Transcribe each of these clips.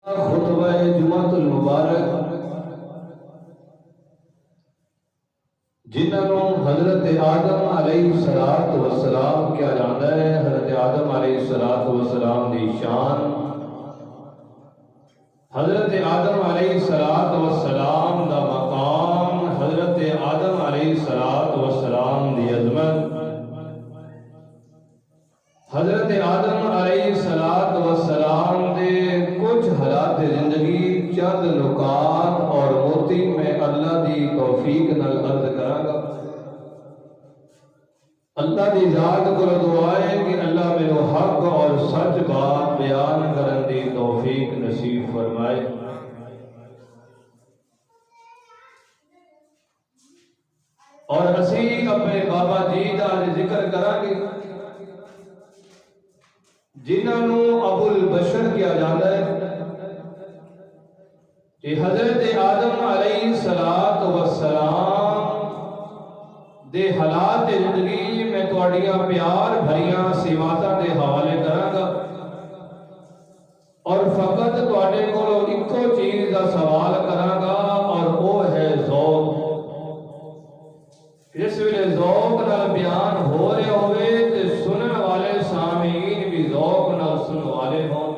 خطبہ جمعۃ المبارک جنہوں حضرت آدم علیہ السلام کیا جاندہ ہے۔ حضرت آدم علیہ السلام دی شان، حضرت آدم علیہ السلام دا مقام، حضرت آدم علیہ السلام دی عظمت، حضرت آدم علیہ السلام دے کچھ حالات زندگی، چند نکات اور موتی میں اللہ دی توفیق نال عرض کراں گا۔ اللہ دی ذات کو دعا ہے کہ اللہ میرے حق اور سچ بات بیان کرن دی توفیق نصیب فرمائے۔ اور اسی اپنے بابا جی دا ذکر کراں گے جنہوں ابو البشر کیا جاتا ہے کہ حضرت آدم علیہ السلام دے حالات زندگی میں تواڈیاں پیار بھریاں سماتاں دے حوالے کراں گا، اور فقط تواڈے کولوں اکو چیز دا سوال کراں گا، اور وہ ہے ذوق۔ جس ویلے ذوق نال بیان ہو رہے ہوئے تے سنن والے سامعین بھی ذوق نال سنن والے ہوں۔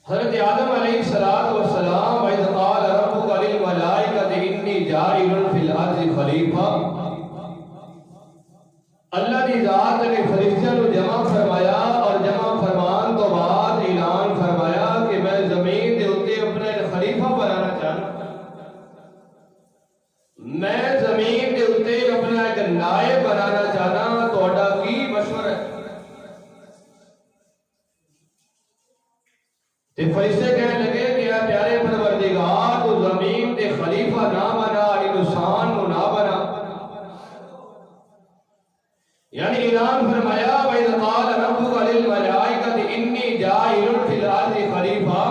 حضرت آدم علیہ السلام اذ قال ربک للملائکۃ انی جاعل فی الارض خلیفہ، اللہ دی ذات نے فرشتوں کو جمع فرمایا، اور جمع فرمان تو بعد اعلان فرمایا کہ میں زمین دے اوتے اپنے خلیفہ بنانا چاہتا، میں زمین دے اوتے اپنا ایک نائب بنانا چاہتا، تہاڈا کی مشورہ ہے؟ تے فرشتے کہنے لگے کہ اے پیارے پروردگار، تو زمین دے خلیفہ نہ بنا، انسان کو نہ بنا، یعنی اعلان فرمایا وَإِذْ قَالَ رَبُّكَ لِلْمَلَائِكَةِ إِنِّي جَاعِلٌ فِي الْأَرْضِ خَلِيفَہ،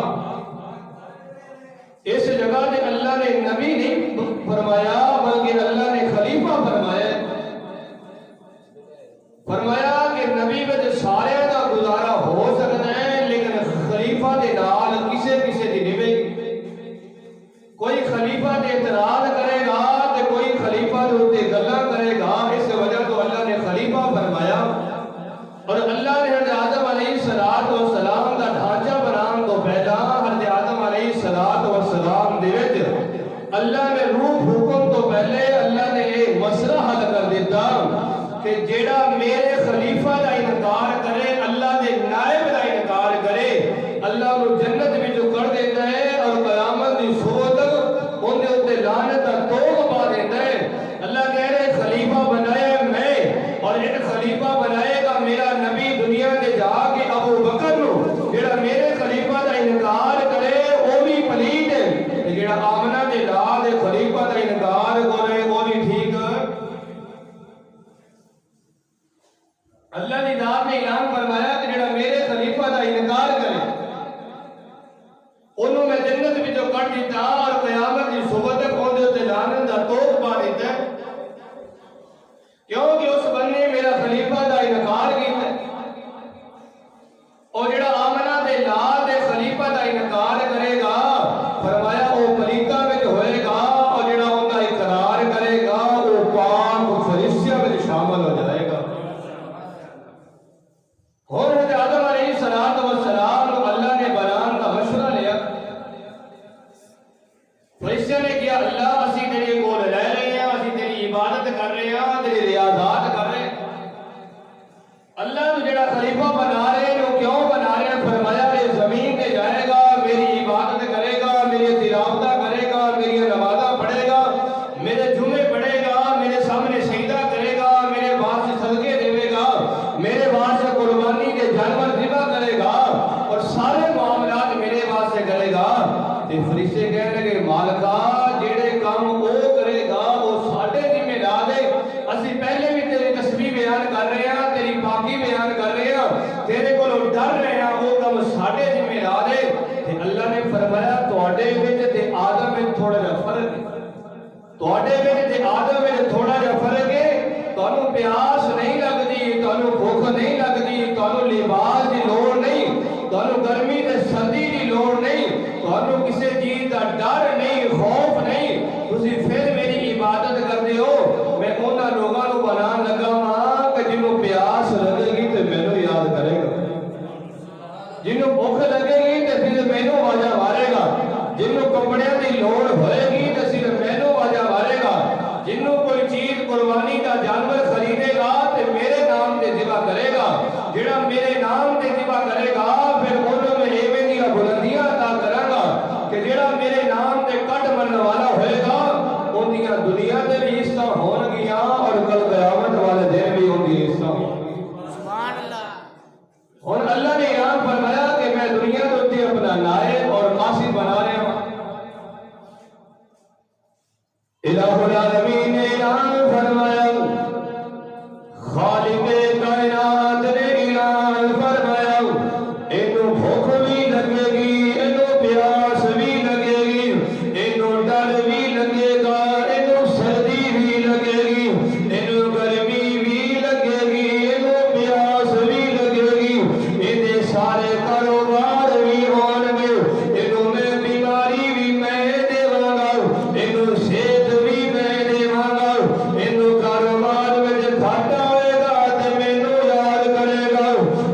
اس جگہ تے اللہ نے نبی نہیں فرمایا بلکہ اللہ نے خلیفہ فرمایا۔ فرمایا کہ نبی میں سارے دا گزارا ہو سکتا ہے، لیکن خلیفہ دے نال کسے کسے دی نہیں، کوئی خلیفہ دے اعتراض کرے گا تے کوئی خلیفہ دے اوتے گلاں کرے گا، اس وجہ تو اللہ نے خلیفہ فرمایا۔ اور اللہ نے حضرت آدم علیہ السلام دا ڈھانچہ بنان تو پہلا حضرت آدم علیہ السلام دے وچ اللہ نے روح حکم تو پہلے اللہ نے ایک مسئلہ حل کر دیتا کہ جیڑا میرے خلیفہ دا انکار کرے، اللہ دے نائب دا انکار کرے، اللہ کو جنت میں جو کر دیتا ہے، اور قیامت دی صورت تک ان دے اوتے لعنت تھانوں کسی چیز کا ڈر نہیں خوف نہیں تسی پھر میری عبادت کرتے ہو میں انہاں لوگوں کو بنان لگا ہاں کہ جنہوں پیاس لگے گی تو مینوں یاد کرے گا جنہوں بھوک لگے گی تو پھر مینوں واجہ مارے گا جنہوں کپڑے کی لوڑ ہوئے گی تو صرف مینوں واجہ مارے گا جنہوں کوئی چیز قربانی کا جانور خریدے گا تو میرے نام سے ذبح کرے گا جڑا میرے نام سے ذبح کرے گا پھر انہوں میں ایویں دیا بلندیاں عطا کرے گا کہ جڑا میرے نام سے کٹ مرنے والا ہوئے گا ان دیا دنیا سے بھی حصہ ہون گیا اور کل قیامت والے دن بھی ان دی حصہ سبحان اللہ اور اللہ نے یہاں فرمایا کہ میں دنیا کو تے اپنا نائب اور قاصد بنا رہا ہوں الہ العالمین نے اعلان فرمایا خالق کائنات نے اعلان فرمایا انہوں بھوک بھی لگے گی انہوں پیاس بھی لگے گی انہوں ڈر بھی لگے گا انہوں سردی بھی لگے گی انہوں گرمی بھی لگے گی انہوں پیاس بھی لگے گی انہیں سارے کاروبار بھی ہون گے انہوں میں بیماری بھی میں دے گا انہوں صحت بھی میں دے گا انہوں کاروبار میں جو گھاٹا ہوئے گا تو مینوں یاد کرے گا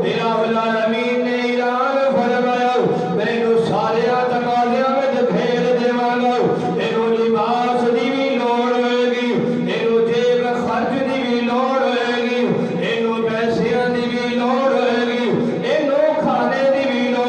الہ العالمین نے اعلان فرمایا مینوں سارے تقاضیاں میں جو گھیر دے گا انہوں لباس دی بھی لوڑ ہوئے گی انہوں جیب خرچ دی بھی لوڑ ہوئے گی انہوں پیسیاں دی بھی لوڑ ہوئے گی انہوں کھانے دی بھی لوڑ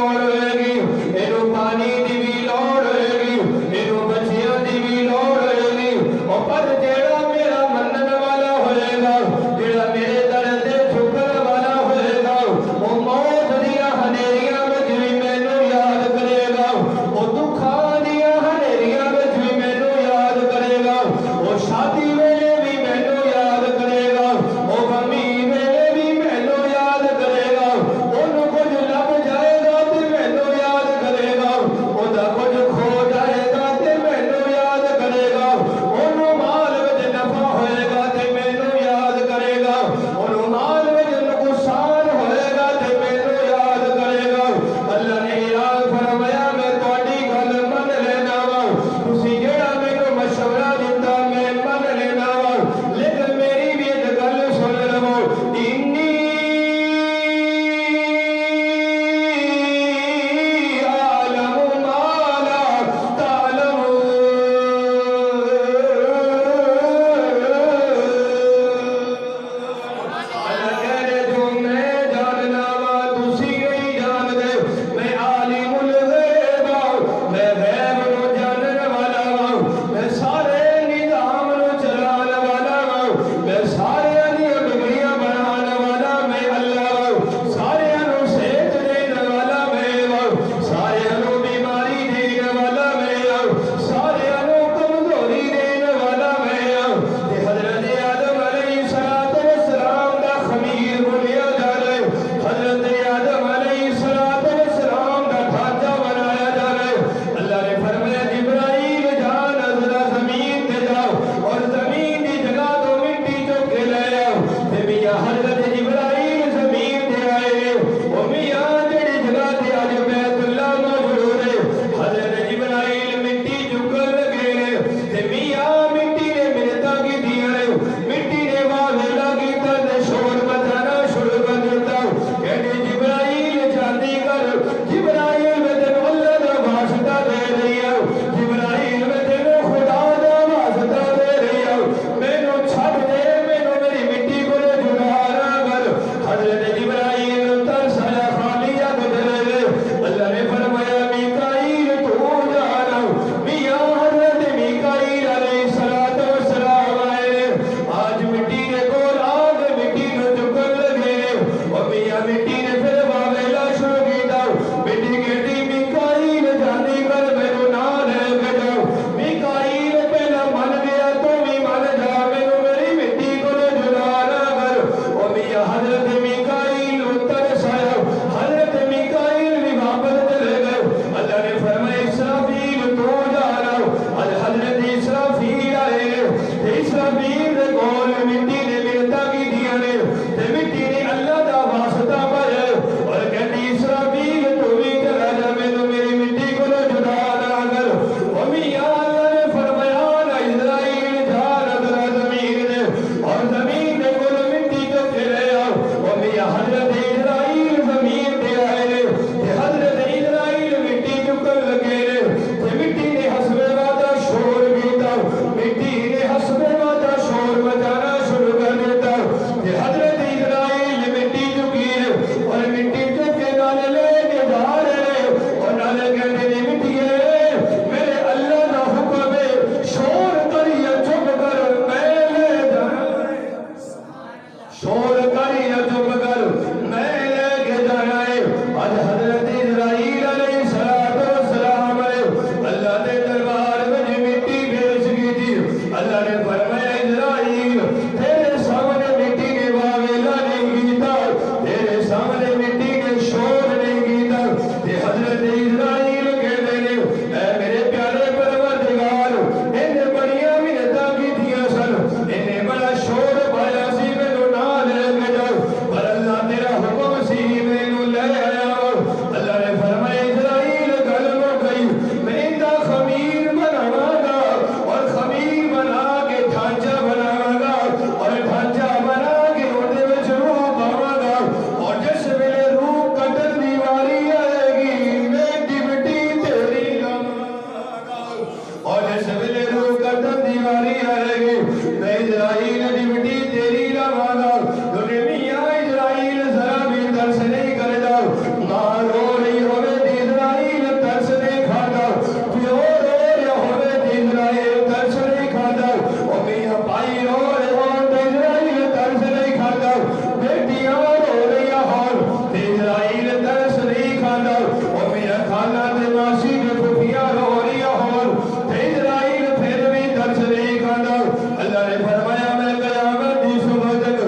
میاں خالہ تے ماسی نے پھوپھیاں رو رہی ہون تے اسرائیل پھر بھی ترس نہیں کھانا اللہ نے فرمایا میں قیامت دی صبح تک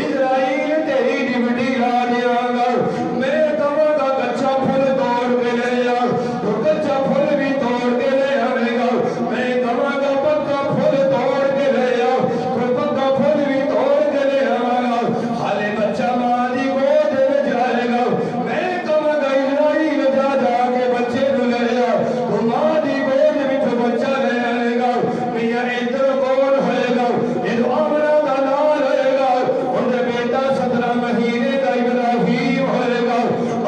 اسرائیل تیری ڈیوٹی لا دیا گا میں کہوں گا کچا پھل توڑ کے لے آ تو کچا پھل بھی توڑ کے لے آئے گا میں کہوں گا پکا پھل توڑ کے لے آ تو پکا پھل بھی توڑ کے لے آئے گا حالے بچہ ماں دی گود میں جائے گا میں کہوں گا اسرائیل جا جا کے بچے نو لے آ تو ماں دی گود میں جو بچہ لے آئے گا میاں ادھر کون ہوئے گا ادھر آمنہ کا نال ہوئے گا ان دے بیٹا 17 مہینے کا ابراہیم ہوئے گا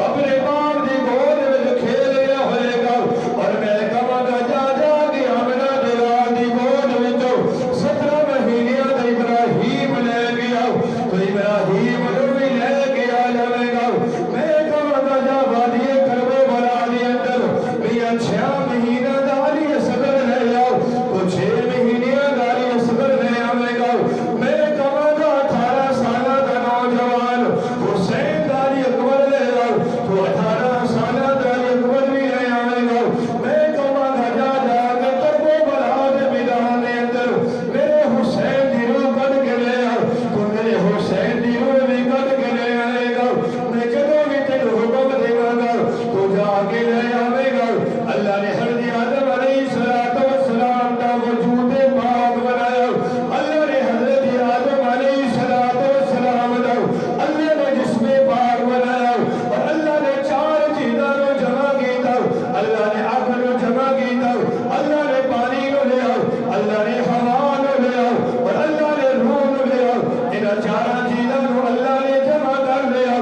اپنے باپ دی گود میں کھیل رہا ہوئے گا اور میں کہوں گا جا جا کے آمنہ دے لال دی گود میں جو 17 مہینے کا ابراہیم لے گیا تو ابراہیم نو بھی لے گیا جائے گا میں کہوں گا جا وادی کربے بلا دی اندر میاں 6 مہینہ داری صبر لے آؤ تو 6 مہینے داری صبر لے آئے گا میں کہوں گا 18 سالہ کا نوجوان حسین داری اکبر لے آؤ تو 18 سالہ داری اکبر بھی لے آئے گا میں کہوں گا جا جا کے کربے بلا دے میدان دے اندر میرے حسین دی روح کٹ کے لے آؤ تو میرے حسین دی روح بھی کٹ کے لے آئے گا میں جدوں بھی تینوں حکم دے گا تو جا کے لے آئے گا اللہ نے حضرت آدم علیہ السلام کا وجود پاک بنایا اللہ نے حضرت آدم علیہ السلام کا اللہ نے جسم پاک بنایا اور اللہ نے 4 چیزاں کو جمع کیتا اللہ نے آگ کو جمع کیتا اللہ نے پانی کو لیا اللہ نے ہوا کو لیا اور اللہ نے روح کو لیا ان 4 چیزاں کو اللہ نے جمع کر لیا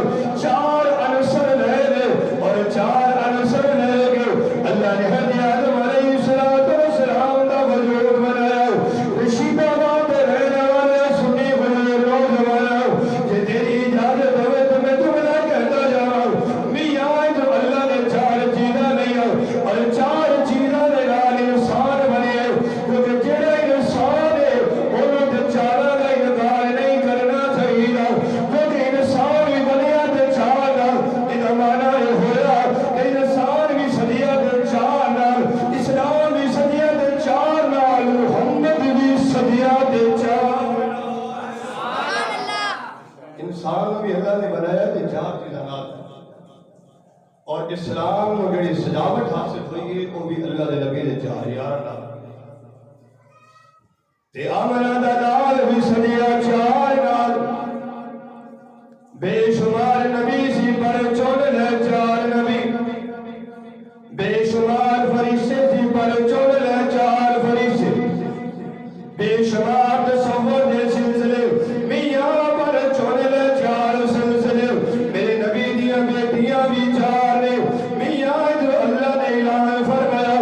4 عنصر لے لے اور 4 عنصر لے کے اللہ نے حضرت آدم علیہ السلام کا وجود بنایا رشید آباد رہنے والے سنی ہوئے نوجوان کہ تیری اجازت ہوئے تو میں تمہیں کہتا جا رہا ہوں میاں جو اللہ نے 4 چیزاں لیا اور 4 چیزاں لے لال انسان بنے کیونکہ جڑا انسان ہے انہوں نے 4 کا انکار نہیں کرنا چاہیے کیونکہ انسان بھی بنیا تے 4 کا معنی یہ ہوا کہ انسان بھی سدیا تے 4 نال اسلام بھی سدیا تے 4 نال محمد بھی سدیا تے 4 انسان بھی اللہ نے بنایا تے 4 چیزاں نال اور اسلام کو جڑی سجاوٹ حاصل ہوئی ہے وہ بھی اللہ دے نبی دے 4 یار نال تے آمنہ دا نال بھی سدیا 4 نال بے شمار نبی سی پر چن لے 4 نبی بے شمار فرشتے سی پر چن لے 4 فرشتے بے شمار تصور دے سلسلے میاں پر چن لے 4 سلسلے میرے نبی دیاں بیٹیاں بھی 4 نے میاں جو اللہ نے اعلان فرمایا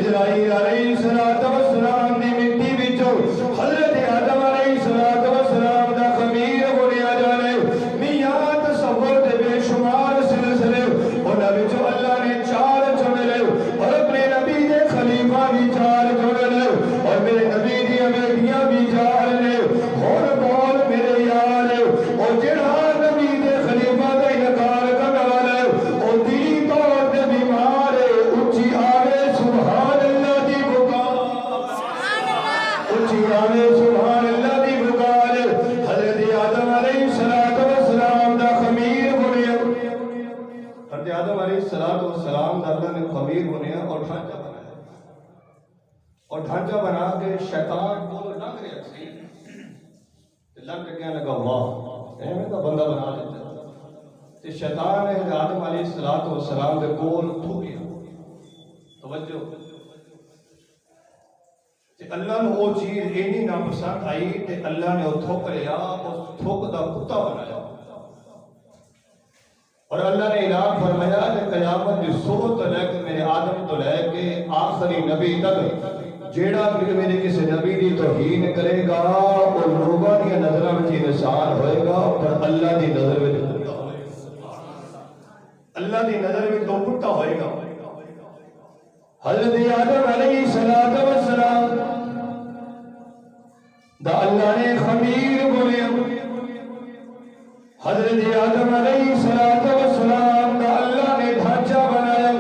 اسرائیل علیہ السلام دی مٹی وچوں حضرت آدم علیہ السلام دا خمیر بنیا جانے میاں تصور دے بے شمار سلسلے انہاں وچوں اللہ نے 4 چن لے اور اپنے نبی دے خلیفہ بھی 4 چن لے اور میرے نبی دیاں بیٹیاں بھی 4 نے ہن بول میرے یار او جڑا نبی دے خلیفہ دا انکار کرن والا او دلی طور تے بیمار ہے اونچی آوے سبحان اللہ دی پکار سبحان اللہ اونچی آوے سبحان اللہ دی پکار حضرت آدم علیہ السلام دا خمیر بنیا حضرت آدم علیہ السلام دا اللہ نے خمیر بنیا اور ڈھانچہ بنایا اور ڈھانچہ بنا کے شیطان کو لنگ رہا سی لنگ کے کہنے لگا واہ ایویں دا بندہ بنا دیتا تے شیطان نے حضرت آدم علیہ السلام دے کول تھوکیا توجہ تے اللہ نے وہ چیز اینی ناپسند آئی تے اللہ نے وہ تھوک لیا اس تھوک دا کتا بنایا اور اللہ نے اعلان فرمایا کہ قیامت کی صبح تو لے کے میرے آدم تو لے کے آخری نبی تک جیڑا میرے کسی نبی دی توہین کرے گا وہ لوگوں کی نظروں میں انسان ہوئے گا پر اللہ دی نظر میں تو اللہ دی نظر میں تو پٹا ہوئے گا حضرت آدم علیہ السلام دا اللہ نے خمیر بنیا حضرت آدم علیہ السلام دا اللہ نے ڈھانچہ بنایا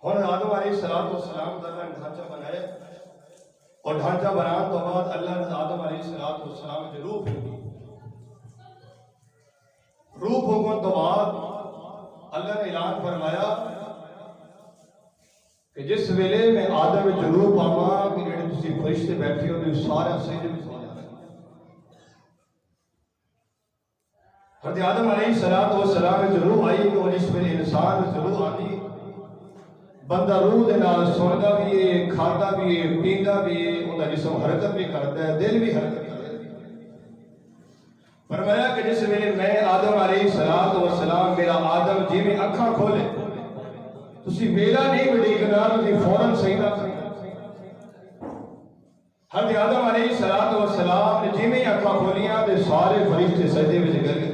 ہن آدم علیہ السلام کا اللہ نے ڈھانچہ بنایا اور ڈھانچہ بنانے تو بعد اللہ نے آدم علیہ السلام کی روح پھینکی. روح پھونکن تو بعد اللہ نے اعلان فرمایا کہ جس ویلے میں آدم وچ روح پاواں کہ جڑے تسی فرشتے بیٹھے ہو سارا سجدے وچ ہو جانا. حضرت آدم علیہ السلام وچ روح آئی کہ اس ویلے انسان وچ روح آتی بندہ روح دے نال سندا بھی ہے کھاتا بھی ہے پیندا بھی ہے اوندا جسم حرکت بھی کرتا ہے دل بھی حرکت کرتا ہے. فرمایا کہ جس ویلے میں آدم علیہ السلام میرا آدم جی میں اکھاں کھولے تسی ویلا نہیں وڈیگنا تسی فوراً سجدہ کرنا. حضرت آدم علیہ السلام نے جی میں اکھاں کھولیاں تے سارے فرشتے سجدے وچ گر گئے.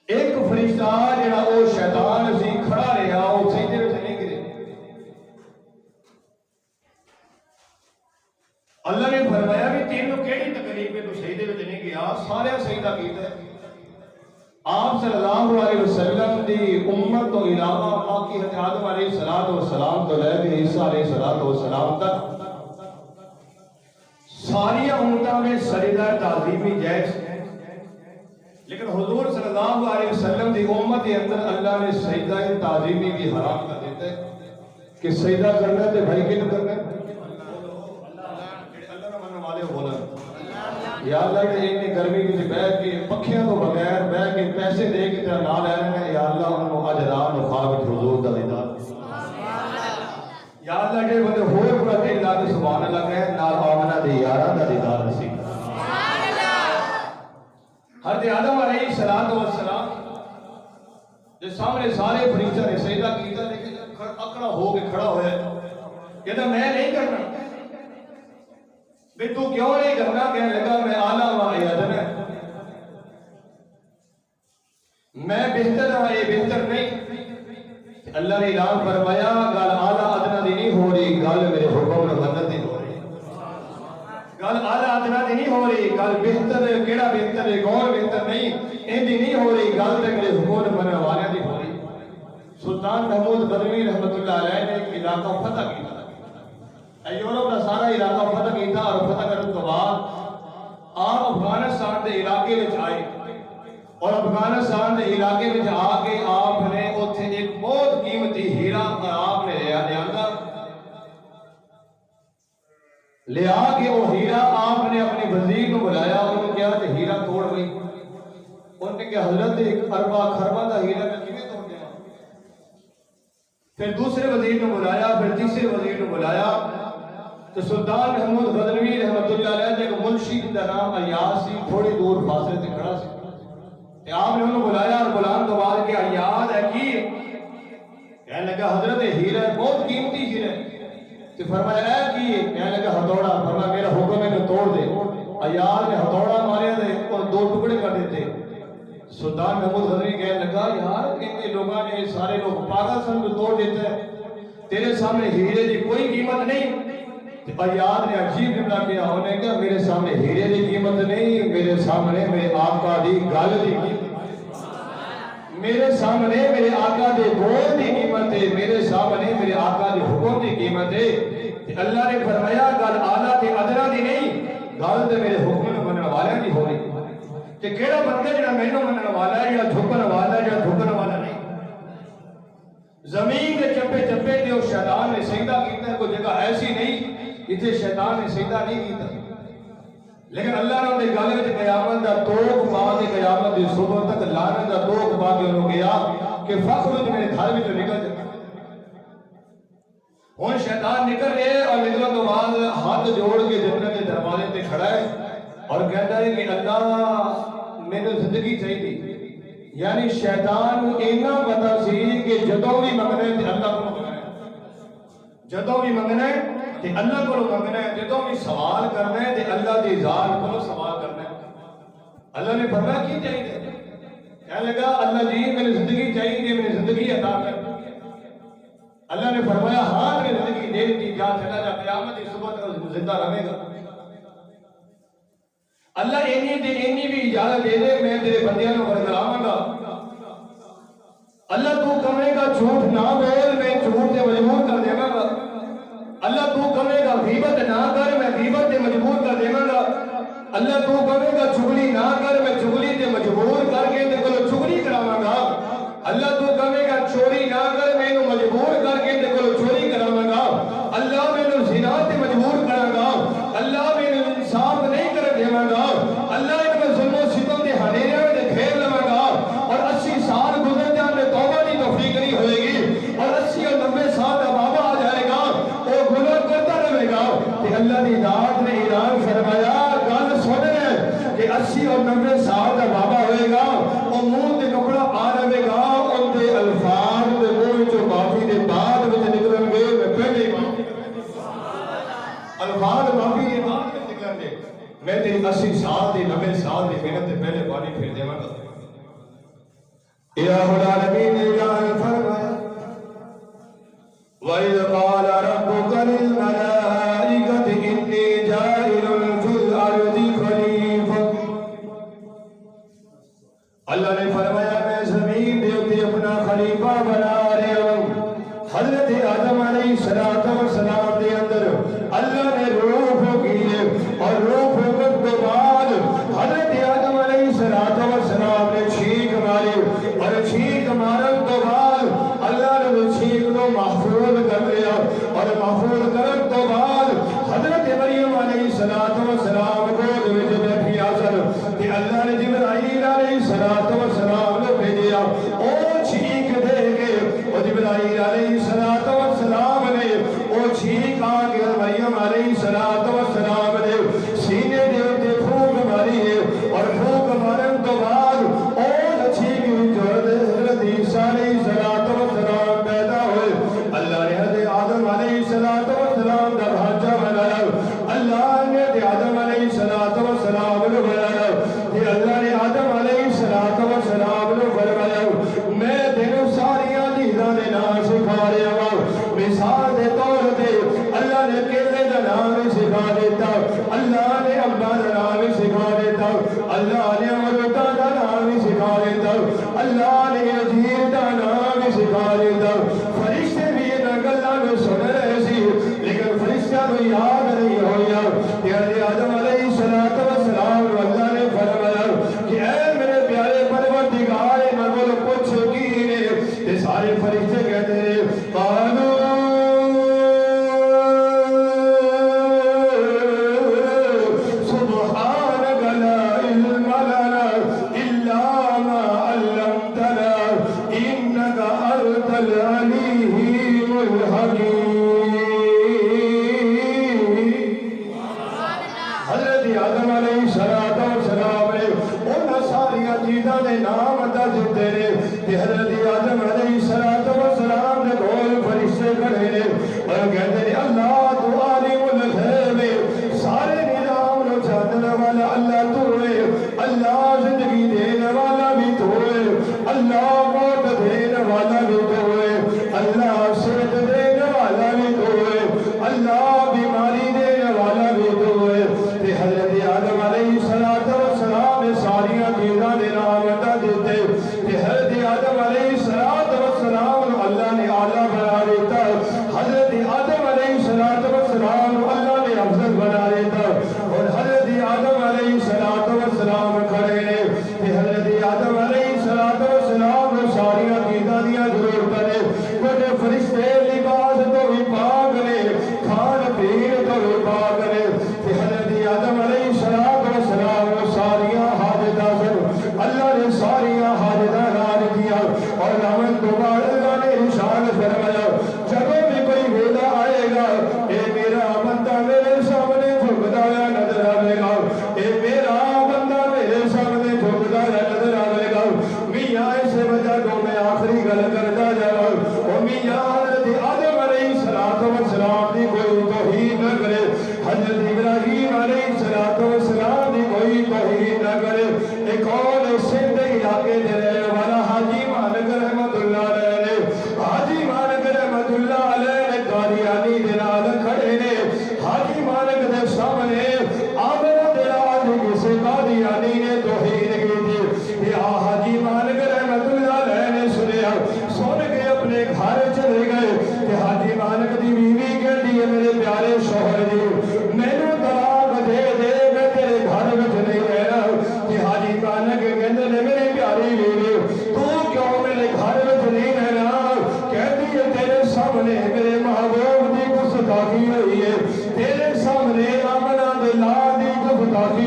ایک فرشتہ جڑا او شیطان سی کھڑا رہا او سجدے وچ نہیں گرے. اللہ نے فرمایا بھی تینوں کیڑی تکلیف ہے تو سجدے وچ نہیں گیا سارے سجدہ کیتا ہے. آپ صلی اللہ علیہ وسلم دی امت تو علاوہ باقی حضرت آدم علیہ السلام تو لے کے عیسیٰ علیہ السلام تک ساری امتوں میں سجدہ تعظیمی جائز ہے. لیکن حضور صلی اللہ علیہ وسلم دی امت کے اندر اللہ نے سجدہ تعظیمی بھی حرام کر دیتا ہے کہ سجدہ کرنا تے بھائی کیوں کرنا ہے اللہ نہ مننے والے بولن یا اللہ نے اتنی گرمی وچ بیٹھ کے پکھیاں تو بغیر بیٹھ کے پیسے دے کے تیرا نام لے رہے ہیں یا اللہ انہاں نوں اجران و خواب حضور دا دیدار یا اللہ جے بندے ہوئے پورا دل لا کے سبحان اللہ کہے نال آمنہ دے یاراں دا دیدار نصیب. حضرت آدم علیہ السلام جو سامنے سارے فرشتوں نے سجدہ کیتا لیکن اکڑا ہو کے کھڑا ہوا کہتا میں نہیں کرنا. بھی تو کیوں نہیں کرنا؟ کہنے لگا میں اعلیٰ ہوں یہ ادنا ہے میں بہتر ہوں یہ بہتر نہیں. اللہ نے اعلان فرمایا گل اعلیٰ ادنا دی نہیں ہو رہی گل میرے حکم نے منت دی ہو رہی. گل اعلیٰ ادنا دی نہیں ہو رہی گل بہتر ہے کیڑا بہتر ہے کون بہتر نہیں ان دی نہیں ہو رہی گل تے میرے حکم نے مننے والے دی ہو رہی. سلطان محمود غزنوی رحمۃ اللہ علیہ نے ایک علاقہ فتح کیا. یورپ کا سارا علاقہ فتح کیا اور فتح کرنے کے بعد آپ افغانستان کے علاقے میں آئے اور افغانستان کے علاقے میں آ کے آپ نے اتنے ایک بہت قیمتی ہیرا آپ نے لیا کے وہ ہیرا آپ نے اپنے وزیر کو بلایا انہوں نے کہا کہ ہیرا توڑ گئی. انہوں نے کہا حضرت ایک اربا خربا کا ہیرا میں کیویں توڑ دیا. پھر دوسرے وزیر کو بلایا پھر تیسرے وزیر کو بلایا تو سلطان محمود غزنوی رحمۃ اللہ علیہ ایک منشی کا نام ایاز سی تھوڑی دور فاصلے سے کھڑا سی. آپ نے انہوں بلایا اور بلان تو بعد کہ ایاز ہے کی کہنے لگا حضرت ہیرا بہت قیمتی ہیرا ہے. تو فرمایا اے کی کہنے لگا ہتھوڑا. فرمایا میرا حکم ہے کہ توڑ دے. ایاز نے ہتھوڑا مارے تھے اور دو ٹکڑے کر دیتے. سلطان محمود غزنوی کہنے لگا یار اتنے لوگوں نے سارے لوگ پاگل سن کو توڑ دیتے ہیں تیرے سامنے ہیرے کی کوئی قیمت نہیں. ایاز نے عجیب جملہ کیا انہوں نے کہا میرے سامنے ہیرے کی قیمت نہیں میرے سامنے میرے آقا دی گل دی قیمت میرے سامنے میرے آقا دے بول دی قیمت ہے میرے سامنے میرے آقا دے حکم دی قیمت ہے. اللہ نے فرمایا گل اعلیٰ تے ادنا دی نہیں گل تے میرے حکم نوں منن والے دی ہو رہی. کہ کیڑا بندہ جڑا مینوں منن والا ہے یا جھکن والا ہے یا جھکن والا نہیں. زمین کے چپے چپے تے او شیطان نے سجدہ کیتا ہے. کوئی جگہ ایسی نہیں جتھے شیطان نے سجدہ نہیں کیتا لیکن اللہ نے انہیں گل وچ قیامت دا توق پا کے قیامت دی صبح تک لعنت دا توق پا کے انہوں گیا کہ فخر میرے گھر وچ نکل جائے. ہن شیطان نکل رہے اور نکلن تو بعد ہاتھ جوڑ کے جنت کے دروازے تے کھڑا ہے اور کہتا ہے کہ اللہ مینوں زندگی چاہیے. یعنی شیطان کو اینا پتا سی کہ جدوں بھی منگنا ہے تے اللہ کو منگنا ہے جدوں بھی منگنا ہے تے اللہ کو منگنا ہے جدوں بھی سوال کرنا ہے تے اللہ دی ذات کو سوال کرنا ہے. اللہ نے فرمایا کی چاہیے کہنے لگا اللہ جی میری زندگی چاہیے میری زندگی عطا کر. اللہ نے فرمایا ہاں میری زندگی دے دی جا چلا جا قیامت کی صبح تک زندہ رہے گا. اللہ اینی بھی اجازت دے دے میں تیرے بندیاں نوں برگلاواں گا. اللہ تو کہے گا جھوٹ نہ بول میں جھوٹ سے مجبور کر دے گا اللہ تو کہے گا غیبت نہ کر میں غیبت سے مجبور کر دے گا اللہ تو کہے گا چغلی نہ کر میں چغلی سے مجبور کر کے تے کولو چغلی کراواں گا اللہ تو کہے گا چوری نہ کر میں انہوں مجبور کر کے تے کولو چوری کراواں گا اللہ میں انہوں زنا سے مجبور کراں گا اللہ میں انہوں انصاف نہیں کر دیواں گا اللہ انہوں ظلم و ستم دے ہنیرے میں گھیر لواں گا اور 80 سال گزر جانے توبہ کی توفیق نہیں ہوئے گی اور 80 اور 90 سال کا بابا آ جائے گا وہ گناہ کرتا رہے گا کہ اللہ کی ذات نے اعلان فرمایا گل سن رہے کہ 80 اور 90 سال کا بابا ہوئے گا وہ منہ تے کپڑا آ رہے گا ان کے الفاظ دے منہ جو معافی دے بعد میں نکلن گے میں پہلے الفاظ معافی دے بعد میں نکلن گے میں تیری 80 سال دی 90 سال دی محنت سے پہلے پانی پھیر دیواں گا الہ العالمین نے اعلان فرمایا وَإِذْ قَالَ رَبُّكَ لِلْمَلَائِكَةِ إِنِّي جَاعِلٌ فِي الْأَرْضِ خَلِيفَةً اللہ نے فرمایا میں زمین دے اوپر اپنا خلیفہ بنا رہا ہوں حضرت آدم علیہ السلام دے اندر اللہ نے روح کی اور روح وقت کے بعد حضرت آدم علیہ السلام نے چھینک ماری اور چھینک مارن کے بعد اللہ نے چھینک کو محفوظ کر لیا اور محفوظ کرن کے بعد حضرت مریم علیہ السلام کو جو بیٹھی آسر کہ اللہ نے جبرائیل علیہ السلام نے بھیجیا او چھینک دے گے اور جبرائیل علیہ السلام نے او چھینک آگے مریم علیہ السلام نے سینے دے اتے پھوک ماری ہے اور پھوک مارن کے بعد او چھینک جو حضرت عیسیٰ علیہ السلام پیدا ہوئے اللہ نے حضرت آدم علیہ السلام کا بھانچہ بنایا اللہ نے آدم علیہ السلام نے بنایا کہ اللہ نے آدم علیہ السلام نے فرمایا میں تینوں ساریاں چیزاں دے نام سکھا رہا ہوں مثال دے طور تے اللہ نے کیلے دا نام سکھا دیتا اللہ نے امبا دا نام سکھا دیتا اللہ نے امروتا دا نام سکھا دیتا اللہ نے انجیر دا نام سکھا دیتا فرشتے بھی یہ نگلہ میں سن رہے سی لیکن فرشتہ میں یاد نہیں ہویا کہ حضرت آدم علیہ السلام اللہ نے فرمایا کہ اے میرے پیارے پروردگار مغل کچھ کی نے یہ سارے فرشتے کہتے ہیں قالوا سبحانك لا علم لنا إلا ما علمتنا إنك أنت العليم الحكيم حضرت آدم علیہ السلام نے ان ساریاں چیزاں دے نام درج تیرے کہ حضرت آدم علیہ السلام نے بول فرشتے کھڑے نے اور کہتے ہیں اللہ تو عالم الغیب سارے نظام نو جاننے والا اللہ تو ہے اللہ زندگی دینے والا بھی تو ہے اللہ موت دینے والا بھی تو ہے اللہ صحت دینے والا بھی تو ہے اللہ بیماری دینے والا بھی تو ہے کہ حضرت آدم علیہ السلام نے ساریاں چیزاں دے نام عطا دیتے کہ حضرت آدم علیہ السلام اللہ نے اعلیٰ بنا دیتا حضرت آدم علیہ السلام اللہ نے افضل بنا دیتا اور حضرت آدم علیہ السلام کھڑے نے کہ حضرت آدم علیہ السلام نے ساریاں چیزاں دیا ضرورت نے بڑے فرشتے لباس تو بھی پاک نے کھان پین تو بھی پاک نے کہ حضرت آدم علیہ السلام ساریاں حاجتاں سن اللہ نے ساریاں حاجتاں ران کیا اور رحمت کو بعد اللہ نے ارشاد فرمایا جب بھی کوئی ویلا آئے گا اے میرا بندہ میرے سامنے جھکتا ہوا نظر آئے گا اے میرا بندہ میرے سامنے جھکتا ہوا نظر آئے گا میاں اس وجہ کو میں آخری گل کرتا جاؤں اور میاں حضرت آدم علیہ السلام کی کوئی توہین نہ کرے حضرت ابراہیم علیہ السلام کی کوئی توہین نہ کرے ایک اور سندھ علاقے دے رہے والا حاجی مالک رحمت اللہ علیہ نے حاجی مالک رحمت اللہ علیہ نے قادیانی دے نال کھڑے نے حاجی مالک دے سامنے آمنہ دے راج کسے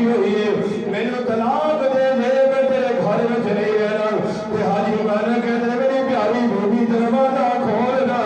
ہوئی ہے مینوں طلاق دے دے میں تیرے گھر وچ نہیں رہنا تے حاجی مالک کہتے میری پیاری بیوی دروازہ کھول نہ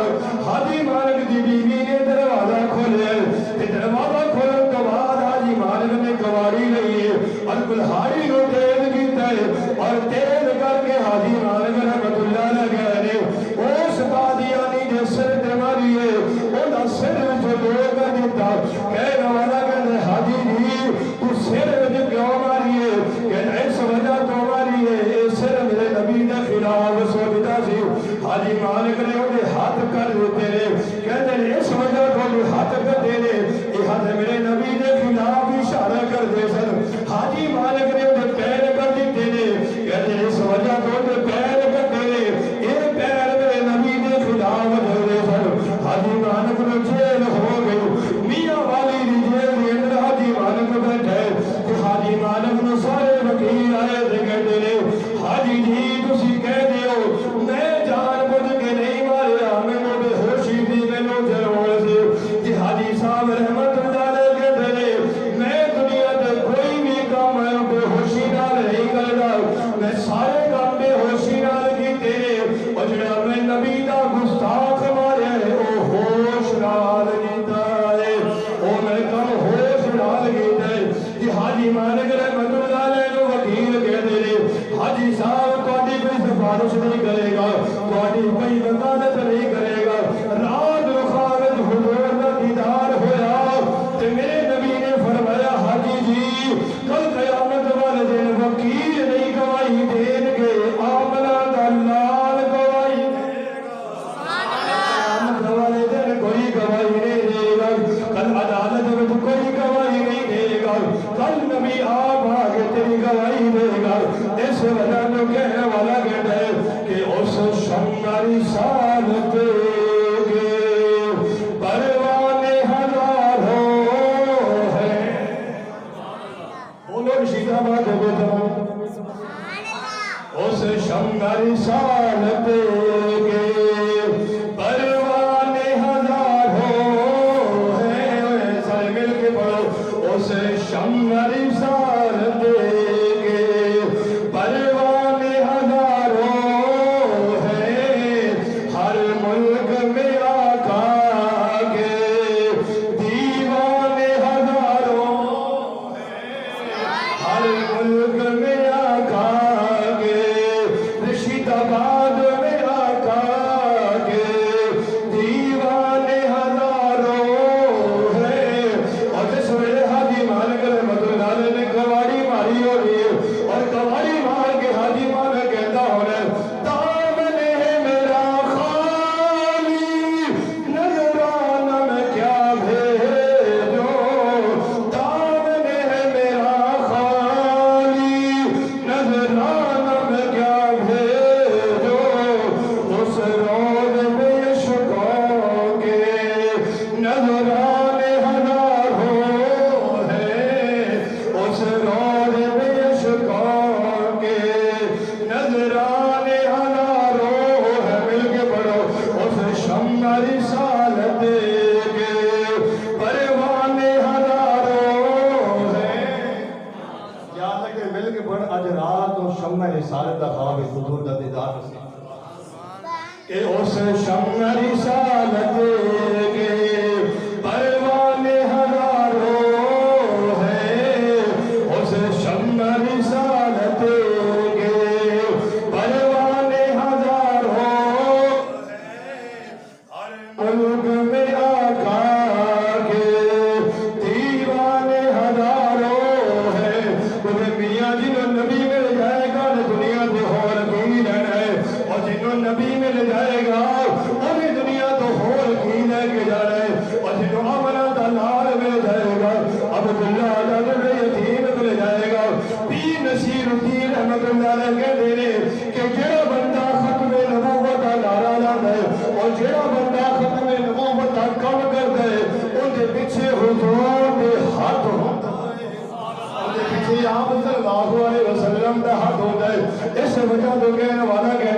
حاجی مالک دی بیوی نے دروازہ کھولیا تے دروازہ کھولن تو بعد حاجی مالک نے گواری لئی ہے اور کلہاڑی نو تیز کیتا ہے اور تیز کر کے حاجی مالک رحمت اللہ علیہ گئے نے اس قادیانی دے سر تے ماری ہے اوندا سر وچ لو کر دیتا کہنے والا کہنے حاجی جی تو سر وچ کیوں ماری ہے کہنے اس وجہ تو ماری ہے اے سر میرے نبی دے خلاف سوچتا سی حاجی مالک نے انہیں ہاتھ کر دیتے نے کہتے ہیں اس وجہ تو ہاتھ کرتے نے یہ ہاتھ میرے نبی دے خلاف اشارہ کر دے سن حاجی مالک نے انہیں پیر کر دیتے نے کہتے ہیں اس وجہ تو انہیں پیر کرتے نے یہ پیر میرے نبی دے خلاف دے سن حاجی مالک نے جیل ہو گئی میاں والی دی جیل دے اندر حاجی مالک بیٹھے کہ حاجی مالک نے سارے وکیل آئے تھے کہتے نے حاجی جی تسی کہہ دیو میں جان بوجھ کے نہیں ماریا میں بے ہوشی تھی میں نو جلوڑ سے کہ حاجی صاحب رحمت اللہ علیہ کہتے نے میں دنیا تے کوئی بھی کام ہے بے ہوشی نال نہیں کردا میں سارے کام بے ہوشی نال کیتے نے اور جڑا میں نبی دا گستاخ ماریا ہے او ہوش نال کیتا ہے او میں کم ہوش نال کیتا ہے کہ حاجی مالک رحمت اللہ علیہ نو وکیل کہتے نے حاجی صاحب کوئی سفارش نہیں کرے گا کوئی وکالت نہیں کرے گا رات رخارت حضور کا دیدار ہویا تے میرے نبی نے فرمایا حاجی جی کل قیامت والے دن وکیل نہیں گواہی دین گے آمنہ دا لال گواہی دے گا قیامت والے دن کوئی گواہی نہیں دے گا کل عدالت میں کوئی گواہی نہیں دے گا کل نبی آپ آگے تیری گواہی دے گا اس وجہ میں کہنے والا کہتا ہے کہ اس شماری سال پہ گے پروانے ہزاروں ہیں بولو رشیدہ بات ہو گئے تمام اس شماری سال پہ گے پروانے ہزاروں ہیں سارے مل کے پڑھو اس شماری سال پہ گے پروانے ہزاروں ہیں ہر ملک میں آقا کے دیوانے ہزاروں ہر ملک میں آقا کے رشید آباد میں آقا کے دیوانے ہزاروں ہیں اور جس ویلے حاجی مالک رحمت اللہ علیہ نے گواری ماری ہو رہی ہے اور گواری مار کے حاجی مالک کہتا ہو رہا ہے دامن ہے میرا خالی نظرانہ میں کیا بھیجو دامن ہے میرا خالی نظرانہ میں کیا بھیجو اس روز میں عشقوں کے نظرانے ہزاروں ہیں اس روز میں عشقوں کے نظرانے ہزاروں ہیں مل کے پڑھو اس شمع رسالت کے پروانے ہزاروں ہیں یاد ہے کہ مل کے پڑھ اج رات و شمع رسالت دا خواب حضور دا دیدار نصیب کہ اس شمع رسالت کے پروانے ہزاروں ہیں اس شمع رسالت کے پروانے ہزاروں ہیں ہر ملک میں آقا کے دیوانے ہزاروں ہیں تمہیں میاں جنہوں نبی مل جائے گا دنیا میں اور کی رہنا ہے اور جنہوں نبی مل جائے گا انہیں دنیا تو ہور کی لے کے جانا ہے اور جنہوں آمنہ دا لال مل جائے گا عبداللہ علیہ یتیم مل جائے گا پیر نصیر الدین رحمت اللہ علیہ کہتے ہیں کہ جڑا بندہ ختم نبوت دا نعرہ لاتا ہے اور جڑا بندہ ختم نبوت دا کم کرتا ہے ان کے پیچھے حضور دے ہاتھ ہوتا ہے ان کے پیچھے آپ صلی اللہ علیہ وسلم دا ہاتھ ہوتا ہے اس وجہ تو کہنے والا کہ